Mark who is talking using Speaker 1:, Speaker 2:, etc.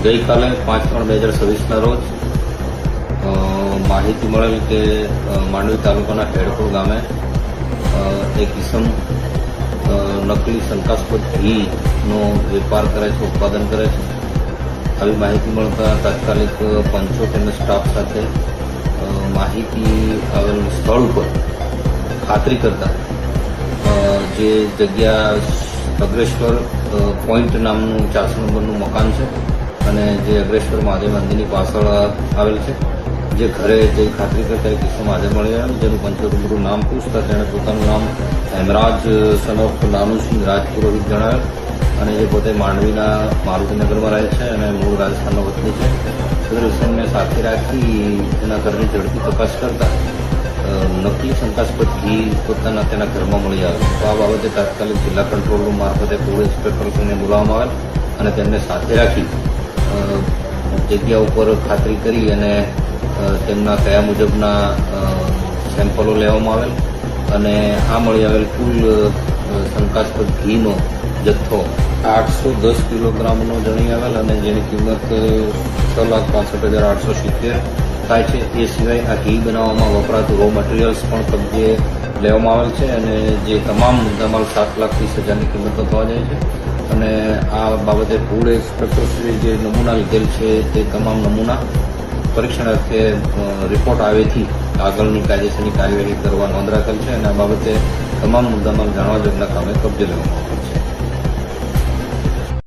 Speaker 1: ગઈકાલે 5/3/2026ના રોજ માહિતી મળેલ કે માંડવી તાલુકાના હેડકોર ગામે એક ઇસમ નકલી શંકાસ્પદ ઘીનો વેપાર કરે છે, ઉત્પાદન કરે છે. આવી માહિતી મળતા તાત્કાલિક પંચો તેમજ સ્ટાફ સાથે માહિતી આવેલ સ્થળ ઉપર ખાતરી કરતા જે જગ્યા અગ્રેશ્વર પોઈન્ટ નામનું 400 નંબરનું મકાન છે અને જે અગ્રેશ્વર મહાદેવ મંદિરની પાછળ આવેલ છે, જે ઘરે જઈ ખાતરી કરતા એક કિસ્સો હાજર મળી આવ્યો, જેનું પંચો રૂબરૂ નામ પૂછતા તેણે પોતાનું નામ હેમરાજ સન ઓફ નાનુસિંહ રાજપુરોહિત જણાવેલ અને જે પોતે માંડવીના મારુતિનગરમાં રહે છે અને મૂળ રાજસ્થાનનો વતની છે. સદર વિષયને સાથે રાખી તેના ઘરની ઝડપી તપાસ કરતા નકલી શંકાસ્પદ ઘી પોતાના તેના ઘરમાં મળી આવે. તો આ બાબતે તાત્કાલિક જિલ્લા કંટ્રોલ રૂમ મારફતે ફૂડ ઇન્સ્પેક્ટરને બોલાવવામાં આવેલ અને તેમને સાથે રાખી જગ્યા ઉપર ખાતરી કરી અને તેમના કયા મુજબના સેમ્પલો લેવામાં આવેલ અને આ મળી આવેલ કુલ શંકાસ્પદ ઘીનો જથ્થો 810 કિલોગ્રામનો જણી આવેલ અને જેની કિંમત 6,65,870 થાય છે. એ સિવાય આ ઘી બનાવવામાં વપરાતું રો મટીરિયલ્સ પણ કબજે લેવામાં આવેલ છે અને જે તમામ મુદ્દામાલ 7,30,000ની કિંમતનો થવા જાય છે. અને આ બાબતે ફૂડ ઇન્સ્પેક્ટરશ્રી જે નમૂના લીધેલ છે તે તમામ નમૂના પરીક્ષણ અર્થે રિપોર્ટ આવેથી આગળની કાયદેસરની કાર્યવાહી કરવા નોંધ રાખેલ છે અને આ બાબતે તમામ મુદ્દામાલ જાણવા જોગના કામે કબજે લેવામાં આવે છે.